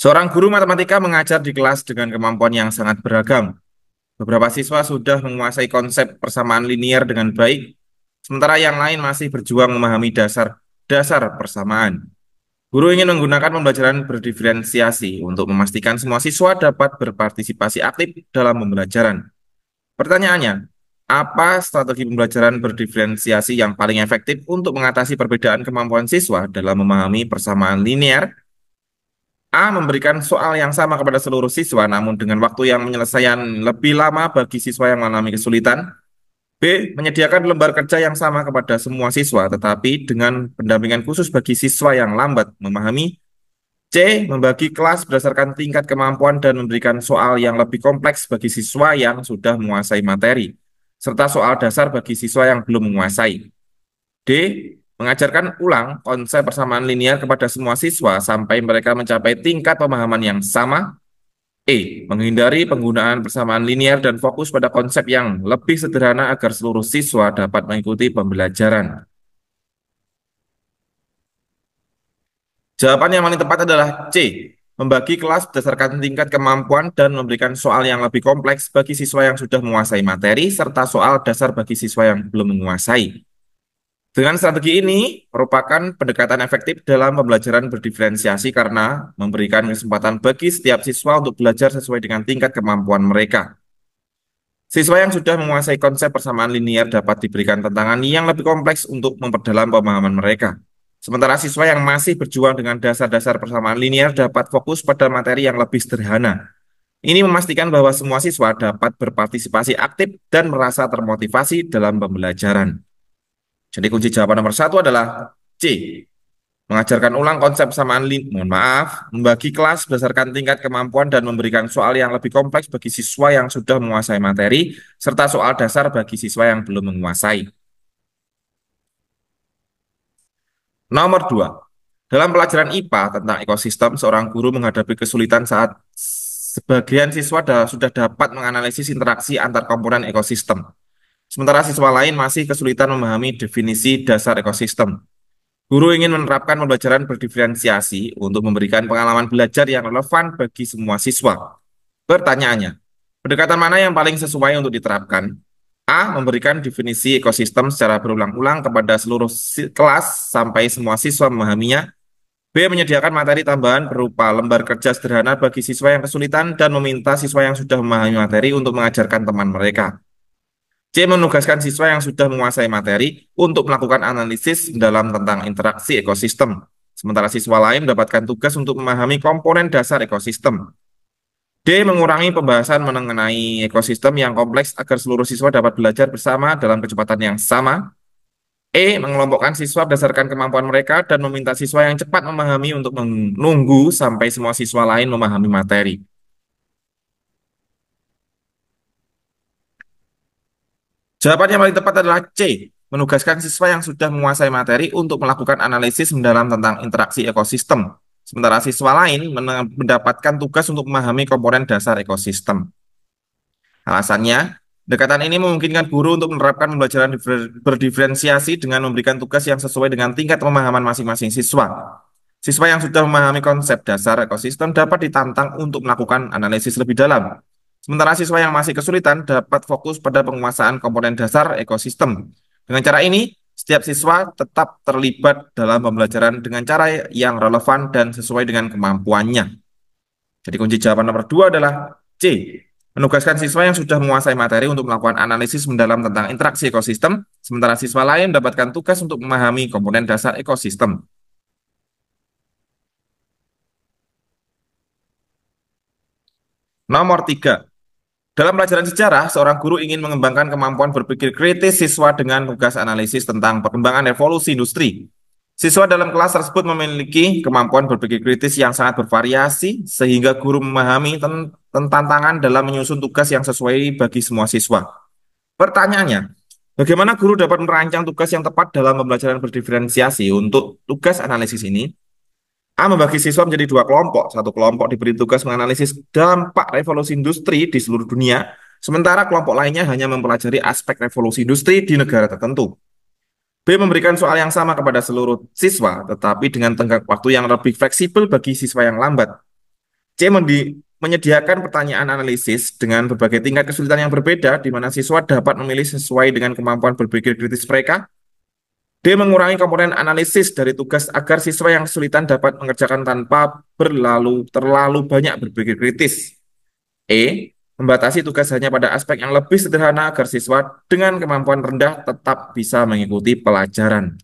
Seorang guru matematika mengajar di kelas dengan kemampuan yang sangat beragam. Beberapa siswa sudah menguasai konsep persamaan linear dengan baik, sementara yang lain masih berjuang memahami dasar-dasar persamaan. Guru ingin menggunakan pembelajaran berdiferensiasi untuk memastikan semua siswa dapat berpartisipasi aktif dalam pembelajaran. Pertanyaannya, apa strategi pembelajaran berdiferensiasi yang paling efektif untuk mengatasi perbedaan kemampuan siswa dalam memahami persamaan linear? A. Memberikan soal yang sama kepada seluruh siswa, namun dengan waktu yang penyelesaian lebih lama bagi siswa yang mengalami kesulitan. B. Menyediakan lembar kerja yang sama kepada semua siswa, tetapi dengan pendampingan khusus bagi siswa yang lambat memahami. C. Membagi kelas berdasarkan tingkat kemampuan dan memberikan soal yang lebih kompleks bagi siswa yang sudah menguasai materi, serta soal dasar bagi siswa yang belum menguasai. D. Mengajarkan ulang konsep persamaan linear kepada semua siswa sampai mereka mencapai tingkat pemahaman yang sama. E. Menghindari penggunaan persamaan linear dan fokus pada konsep yang lebih sederhana agar seluruh siswa dapat mengikuti pembelajaran. Jawaban yang paling tepat adalah C. Membagi kelas berdasarkan tingkat kemampuan dan memberikan soal yang lebih kompleks bagi siswa yang sudah menguasai materi, serta soal dasar bagi siswa yang belum menguasai. Dengan strategi ini merupakan pendekatan efektif dalam pembelajaran berdiferensiasi karena memberikan kesempatan bagi setiap siswa untuk belajar sesuai dengan tingkat kemampuan mereka. Siswa yang sudah menguasai konsep persamaan linear dapat diberikan tantangan yang lebih kompleks untuk memperdalam pemahaman mereka. Sementara siswa yang masih berjuang dengan dasar-dasar persamaan linear dapat fokus pada materi yang lebih sederhana. Ini memastikan bahwa semua siswa dapat berpartisipasi aktif dan merasa termotivasi dalam pembelajaran. Jadi kunci jawaban nomor satu adalah C. Mengajarkan ulang konsep persamaan membagi kelas berdasarkan tingkat kemampuan dan memberikan soal yang lebih kompleks bagi siswa yang sudah menguasai materi, serta soal dasar bagi siswa yang belum menguasai. Nomor 2. Dalam pelajaran IPA tentang ekosistem, seorang guru menghadapi kesulitan saat sebagian siswa sudah dapat menganalisis interaksi antar komponen ekosistem. Sementara siswa lain masih kesulitan memahami definisi dasar ekosistem. Guru ingin menerapkan pembelajaran berdiferensiasi untuk memberikan pengalaman belajar yang relevan bagi semua siswa. Pertanyaannya, pendekatan mana yang paling sesuai untuk diterapkan? A. Memberikan definisi ekosistem secara berulang-ulang kepada seluruh kelas sampai semua siswa memahaminya. B. Menyediakan materi tambahan berupa lembar kerja sederhana bagi siswa yang kesulitan dan meminta siswa yang sudah memahami materi untuk mengajarkan teman mereka. C. Menugaskan siswa yang sudah menguasai materi untuk melakukan analisis mendalam tentang interaksi ekosistem. Sementara siswa lain mendapatkan tugas untuk memahami komponen dasar ekosistem. D. Mengurangi pembahasan mengenai ekosistem yang kompleks agar seluruh siswa dapat belajar bersama dalam kecepatan yang sama. E. Mengelompokkan siswa berdasarkan kemampuan mereka dan meminta siswa yang cepat memahami untuk menunggu sampai semua siswa lain memahami materi. Jawaban yang paling tepat adalah C. Menugaskan siswa yang sudah menguasai materi untuk melakukan analisis mendalam tentang interaksi ekosistem. Sementara siswa lain mendapatkan tugas untuk memahami komponen dasar ekosistem. Alasannya, pendekatan ini memungkinkan guru untuk menerapkan pembelajaran berdiferensiasi dengan memberikan tugas yang sesuai dengan tingkat pemahaman masing-masing siswa. Siswa yang sudah memahami konsep dasar ekosistem dapat ditantang untuk melakukan analisis lebih dalam. Sementara siswa yang masih kesulitan dapat fokus pada penguasaan komponen dasar ekosistem. Dengan cara ini, setiap siswa tetap terlibat dalam pembelajaran dengan cara yang relevan dan sesuai dengan kemampuannya. Jadi kunci jawaban nomor 2 adalah C. Menugaskan siswa yang sudah menguasai materi untuk melakukan analisis mendalam tentang interaksi ekosistem, sementara siswa lain mendapatkan tugas untuk memahami komponen dasar ekosistem. Nomor 3. Dalam pelajaran sejarah, seorang guru ingin mengembangkan kemampuan berpikir kritis siswa dengan tugas analisis tentang perkembangan revolusi industri. Siswa dalam kelas tersebut memiliki kemampuan berpikir kritis yang sangat bervariasi, sehingga guru memahami tentang tantangan dalam menyusun tugas yang sesuai bagi semua siswa. Pertanyaannya, bagaimana guru dapat merancang tugas yang tepat dalam pembelajaran berdiferensiasi untuk tugas analisis ini? A. Membagi siswa menjadi dua kelompok. Satu kelompok diberi tugas menganalisis dampak revolusi industri di seluruh dunia, sementara kelompok lainnya hanya mempelajari aspek revolusi industri di negara tertentu. B. Memberikan soal yang sama kepada seluruh siswa, tetapi dengan tenggat waktu yang lebih fleksibel bagi siswa yang lambat. Menyediakan pertanyaan analisis dengan berbagai tingkat kesulitan yang berbeda, di mana siswa dapat memilih sesuai dengan kemampuan berpikir kritis mereka. D. Mengurangi komponen analisis dari tugas agar siswa yang kesulitan dapat mengerjakan tanpa terlalu banyak berpikir kritis. E. Membatasi tugas hanya pada aspek yang lebih sederhana agar siswa dengan kemampuan rendah tetap bisa mengikuti pelajaran.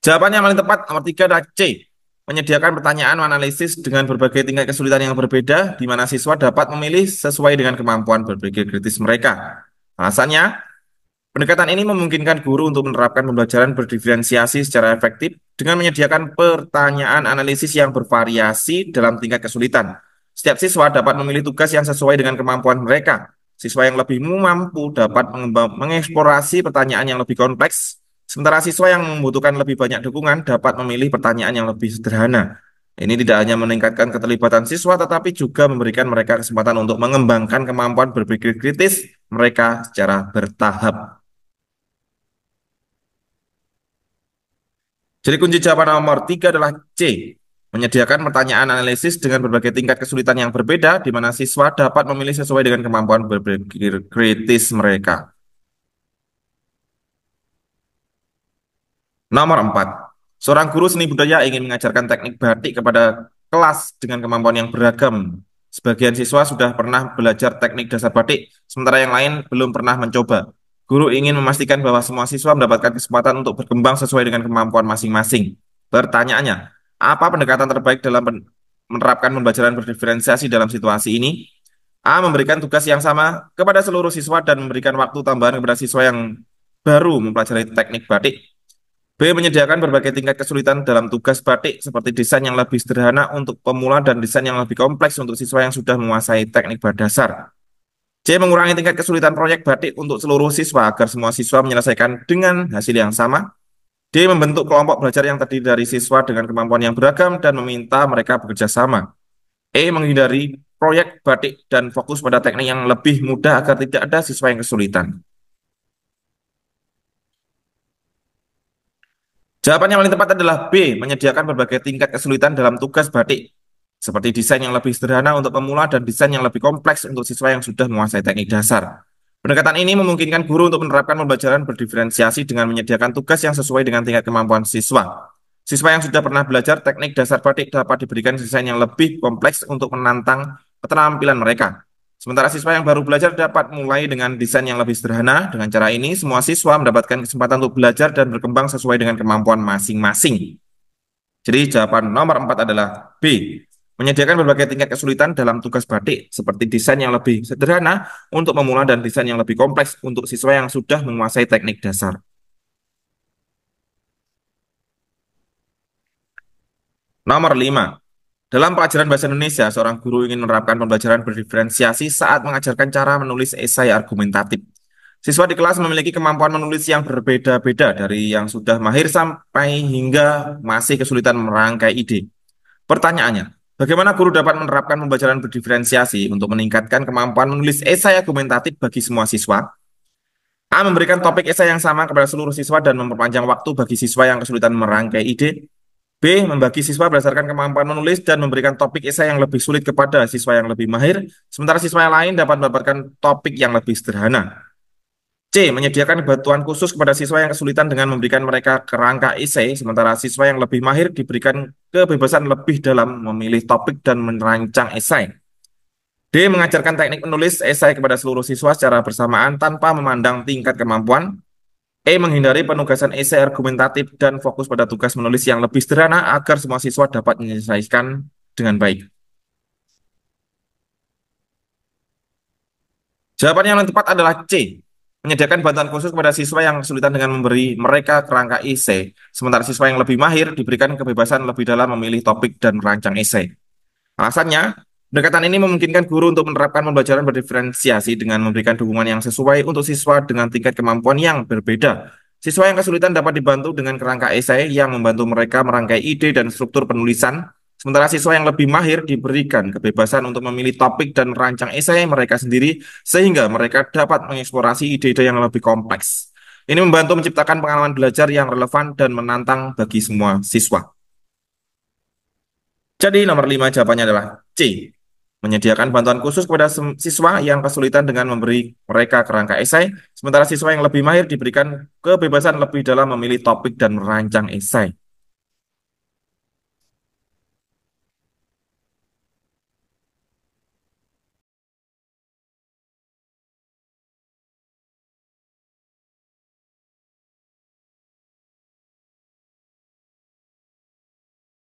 Jawaban yang paling tepat nomor 3 adalah C. Menyediakan pertanyaan analisis dengan berbagai tingkat kesulitan yang berbeda, di mana siswa dapat memilih sesuai dengan kemampuan berpikir kritis mereka. Alasannya, pendekatan ini memungkinkan guru untuk menerapkan pembelajaran berdiferensiasi secara efektif dengan menyediakan pertanyaan analisis yang bervariasi dalam tingkat kesulitan. Setiap siswa dapat memilih tugas yang sesuai dengan kemampuan mereka. Siswa yang lebih mampu dapat mengeksplorasi pertanyaan yang lebih kompleks, sementara siswa yang membutuhkan lebih banyak dukungan dapat memilih pertanyaan yang lebih sederhana. Ini tidak hanya meningkatkan keterlibatan siswa, tetapi juga memberikan mereka kesempatan untuk mengembangkan kemampuan berpikir kritis mereka secara bertahap. Jadi kunci jawaban nomor 3 adalah C. Menyediakan pertanyaan analisis dengan berbagai tingkat kesulitan yang berbeda, di mana siswa dapat memilih sesuai dengan kemampuan berpikir kritis mereka. Nomor 4. Seorang guru seni budaya ingin mengajarkan teknik batik kepada kelas dengan kemampuan yang beragam. Sebagian siswa sudah pernah belajar teknik dasar batik, sementara yang lain belum pernah mencoba. Guru ingin memastikan bahwa semua siswa mendapatkan kesempatan untuk berkembang sesuai dengan kemampuan masing-masing. Pertanyaannya, apa pendekatan terbaik dalam menerapkan pembelajaran berdiferensiasi dalam situasi ini? A. Memberikan tugas yang sama kepada seluruh siswa dan memberikan waktu tambahan kepada siswa yang baru mempelajari teknik batik. B. Menyediakan berbagai tingkat kesulitan dalam tugas batik seperti desain yang lebih sederhana untuk pemula dan desain yang lebih kompleks untuk siswa yang sudah menguasai teknik dasar. C. Mengurangi tingkat kesulitan proyek batik untuk seluruh siswa agar semua siswa menyelesaikan dengan hasil yang sama. D. Membentuk kelompok belajar yang terdiri dari siswa dengan kemampuan yang beragam dan meminta mereka bekerja sama. E. Menghindari proyek batik dan fokus pada teknik yang lebih mudah agar tidak ada siswa yang kesulitan. Jawaban yang paling tepat adalah B. Menyediakan berbagai tingkat kesulitan dalam tugas batik, seperti desain yang lebih sederhana untuk pemula dan desain yang lebih kompleks untuk siswa yang sudah menguasai teknik dasar. Pendekatan ini memungkinkan guru untuk menerapkan pembelajaran berdiferensiasi dengan menyediakan tugas yang sesuai dengan tingkat kemampuan siswa. Siswa yang sudah pernah belajar teknik dasar batik dapat diberikan desain yang lebih kompleks untuk menantang keterampilan mereka. Sementara siswa yang baru belajar dapat mulai dengan desain yang lebih sederhana. Dengan cara ini, semua siswa mendapatkan kesempatan untuk belajar dan berkembang sesuai dengan kemampuan masing-masing. Jadi jawaban nomor 4 adalah B. Menyediakan berbagai tingkat kesulitan dalam tugas batik, seperti desain yang lebih sederhana untuk pemula dan desain yang lebih kompleks untuk siswa yang sudah menguasai teknik dasar. Nomor 5. Dalam pelajaran bahasa Indonesia, seorang guru ingin menerapkan pembelajaran berdiferensiasi saat mengajarkan cara menulis esai argumentatif. Siswa di kelas memiliki kemampuan menulis yang berbeda-beda, dari yang sudah mahir sampai hingga masih kesulitan merangkai ide. Pertanyaannya, bagaimana guru dapat menerapkan pembelajaran berdiferensiasi untuk meningkatkan kemampuan menulis esai argumentatif bagi semua siswa? A. Memberikan topik esai yang sama kepada seluruh siswa dan memperpanjang waktu bagi siswa yang kesulitan merangkai ide. B. Membagi siswa berdasarkan kemampuan menulis dan memberikan topik esai yang lebih sulit kepada siswa yang lebih mahir, sementara siswa yang lain dapat mendapatkan topik yang lebih sederhana. C. Menyediakan bantuan khusus kepada siswa yang kesulitan dengan memberikan mereka kerangka esai, sementara siswa yang lebih mahir diberikan kebebasan lebih dalam memilih topik dan merancang esai. D. Mengajarkan teknik menulis esai kepada seluruh siswa secara bersamaan tanpa memandang tingkat kemampuan. E. Menghindari penugasan esai argumentatif dan fokus pada tugas menulis yang lebih sederhana agar semua siswa dapat menyelesaikan dengan baik. Jawaban yang tepat adalah C. Menyediakan bantuan khusus kepada siswa yang kesulitan dengan memberi mereka kerangka esai, sementara siswa yang lebih mahir diberikan kebebasan lebih dalam memilih topik dan merancang esai. Alasannya, pendekatan ini memungkinkan guru untuk menerapkan pembelajaran berdiferensiasi dengan memberikan dukungan yang sesuai untuk siswa dengan tingkat kemampuan yang berbeda. Siswa yang kesulitan dapat dibantu dengan kerangka esai yang membantu mereka merangkai ide dan struktur penulisan, sementara siswa yang lebih mahir diberikan kebebasan untuk memilih topik dan merancang esai mereka sendiri sehingga mereka dapat mengeksplorasi ide-ide yang lebih kompleks. Ini membantu menciptakan pengalaman belajar yang relevan dan menantang bagi semua siswa. Jadi nomor 5 jawabannya adalah C. Menyediakan bantuan khusus kepada siswa yang kesulitan dengan memberi mereka kerangka esai, sementara siswa yang lebih mahir diberikan kebebasan lebih dalam memilih topik dan merancang esai.